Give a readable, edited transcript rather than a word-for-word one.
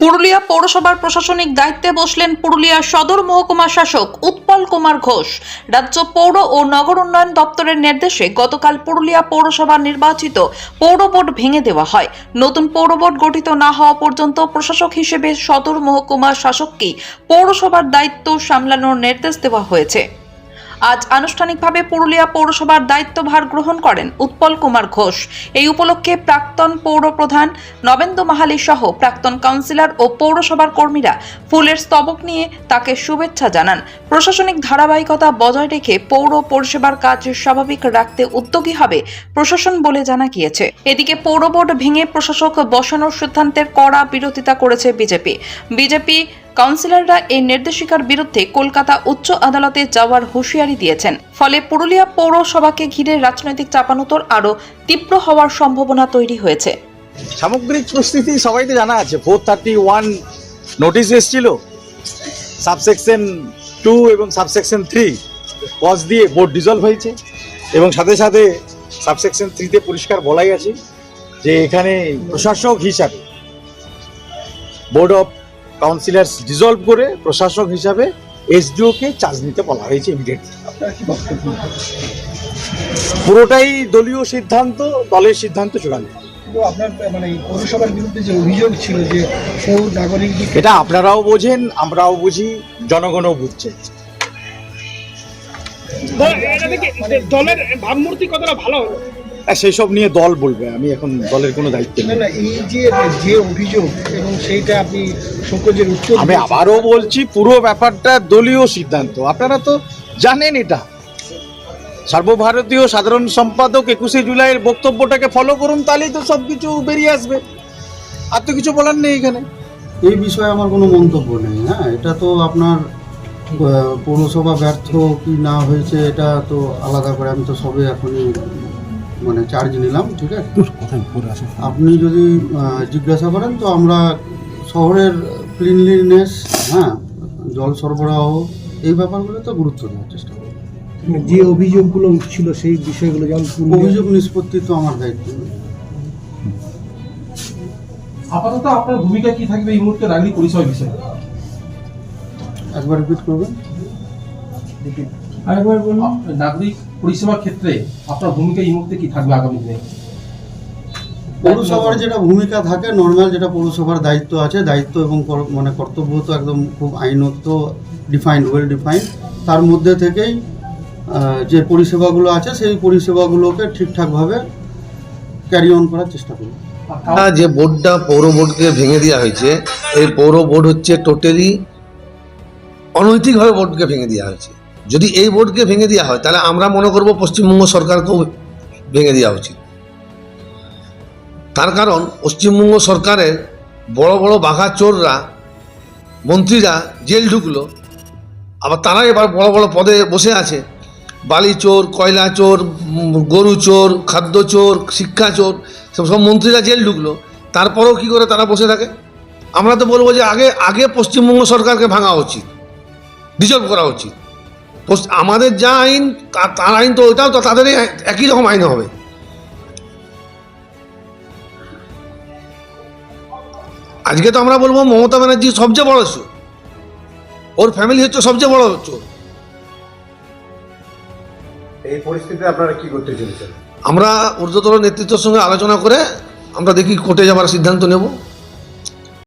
পুরুলিয়া পৌরসভার প্রশাসনিক দায়িত্বে বসলেন পুরুলিয়া সদর মহকুমা শাসক উৎপল কুমার ঘোষ। রাজ্য পৌর ও নগর উন্নয়ন দপ্তরের নির্দেশে গতকাল পুরুলিয়া পৌরসভার নির্বাচিত পৌর বোর্ড ভেঙে দেওয়া হয়। নতুন পৌর বোর্ড গঠিত না হওয়া পর্যন্ত প্রশাসক হিসেবে সদর মহকুমা শাসককেই পৌরসভার দায়িত্ব সামলানোর নির্দেশ দেওয়া হয়েছে। আজ আনুষ্ঠানিকভাবে পুরুলিয়া পৌরসভার দায়িত্বভার গ্রহণ করেন উৎপল কুমার ঘোষ। এই উপলক্ষে প্রাক্তন পৌর প্রধান নবেন্দু মাহালি সহ প্রাক্তন কাউন্সিলর ও পৌরসভার কর্মীরা ফুলের স্তবক নিয়ে তাকে শুভেচ্ছা জানান। প্রশাসনিক ধারাবাহিকতা বজায় রেখে পৌর পরিষেবার কাজ স্বাভাবিক রাখতে উদ্যোগী হবে প্রশাসন বলে জানা গিয়েছে। এদিকে পৌর বোর্ড ভেঙে প্রশাসক বসানোর সিদ্ধান্তের কড়া বিরোধিতা করেছে বিজেপি কাউন্সিলররা এই নির্দেশিকার বিরুদ্ধে কলকাতা উচ্চ আদালতে যাওয়ার হুঁশিয়ারি দিয়েছেন। ফলে পুরুলিয়া পৌরসভাকে ঘিরে রাজনৈতিক চাপানোতর আরও তীব্র হওয়ার সম্ভাবনা তৈরি হয়েছে। সামগ্রিক পরিস্থিতি সবাই তো জানা আছে। 431 নোটিশ এসেছিল, সাবসেকশন 2 এবং সাবসেকশন 3 পজ দিয়ে বোর্ড ডিজলভ হয়েছে এবং সাথে সাথে সাবসেকশন 3তে পরিষ্কার বলাই আছে যে এখানে প্রশাসক হিসাবে বোর্ড অফ কাউন্সিলর্স ডিজলভ করে প্রশাসক হিসাবে এসডিওকে চার্জ নিতে বলা হয়েছে ইমিডিয়েটলি। পুরোটাই দলীয় সিদ্ধান্ত, দলের সিদ্ধান্ত চূড়ান্ত। আপনার মানে পৌরসভার বিরুদ্ধে যে অভিযোগ ছিল যে পৌর নাগরিক, এটা আপনারাও বোঝেন, আমরাও বুঝি, জনগণও বুঝছে। দলের ভাবমূর্তি কতটা ভালো হলো সেই সব নিয়ে দল বলবে, আমি এখন দলের কোনো দায়িত্ব নেই। না, এই যে অভিযোগ এবং সেইটা আপনি সংকোচের উত্তর, আমি আবারও বলছি, পুরো ব্যাপারটা দলীয় সিদ্ধান্ত। আপনারা তো জানেন এটা। সর্বভারতীয় সাধারণ সম্পাদক 21শে জুলাইয়ের বক্তব্যটাকে ফলো করুন, তাহলেই তো সবকিছু বেরিয়ে আসবে। আর তো কিছু বলার নেই এখানে। এই বিষয়ে আমার কোনো মন্তব্য নেই। হ্যাঁ, এটা তো আপনার পৌরসভা ব্যর্থ কি না হয়েছে এটা তো আলাদা করে, আমি তো সবে এখনই মানে চার্জ নিলাম, ঠিক আছে। আপনি যদি জিজ্ঞাসা করেন তো আমরা শহরের ক্লিনলিনেস, হ্যাঁ, জল সরবরাহ, এই ব্যাপারগুলো তো গুরুত্ব দেওয়ার চেষ্টা করি। যে অভিযোগগুলো উঠছিল সেই বিষয়গুলো, যেমন অভিযোগ নিষ্পত্তি তো আমার দায়িত্ব। আপাতত আপনার ভূমিকা কি থাকবে এই মুহূর্তে নাগরিক পরিষেবা বিষয়ে? একবার রিপিট করবেন। আরেকবার বলুন। নাগরিক পরিষেবার ক্ষেত্রে আপনার ভূমিকা এই মুহূর্তে কি থাকবে আগামী দিনে? পৌরসভার যেটা ভূমিকা থাকে, নর্মাল যেটা পৌরসভার দায়িত্ব আছে, দায়িত্ব এবং মানে কর্তব্য তো একদম খুব আইনত ডিফাইন্ড, ওয়েল ডিফাইন্ড। তার মধ্যে থেকেই যে পরিষেবাগুলো আছে সেই পরিষেবাগুলোকে ঠিকঠাকভাবে ক্যারি অন করার চেষ্টা করি। যে বোর্ডটা পৌর বোর্ডকে ভেঙে দেওয়া হয়েছে, এই পৌর বোর্ড হচ্ছে টোটালি অনৈতিকভাবে বোর্ডকে ভেঙে দেওয়া হয়েছে। যদি এই বোর্ডকে ভেঙে দেওয়া হয় তাহলে আমরা মনে করব পশ্চিমবঙ্গ সরকারকেও ভেঙে দেওয়া উচিত। তার কারণ পশ্চিমবঙ্গ সরকারের বড় বড় বাঘা চোররা, মন্ত্রীরা জেল ঢুকলো, আবার তারা এবার বড় বড় পদে বসে আছে। বালি চোর, কয়লা চোর, গরু চোর, খাদ্য চোর, শিক্ষা চোর, সব মন্ত্রীরা জেল ঢুকলো। তারপরেও কি করে তারা বসে থাকে? আমরা তো বলবো যে আগে পশ্চিমবঙ্গ সরকারকে ভাঙা উচিত, ডিজলভ করা উচিত। আমাদের যা আইন, তার আইন তো ওইটাও তো তাদের একই রকম আইন হবে। আজকে তো আমরা বলবো মমতা ব্যানার্জি সবচেয়ে বড় চোর, ওর ফ্যামিলি হচ্ছে সবচেয়ে বড় চোর। এই পরিস্থিতিতে আপনারা কি করতে চলেছেন? আমরা ঊর্ধ্বতন নেতৃত্বের সঙ্গে আলোচনা করে আমরা দেখি কোর্টে যাবার সিদ্ধান্ত নেব।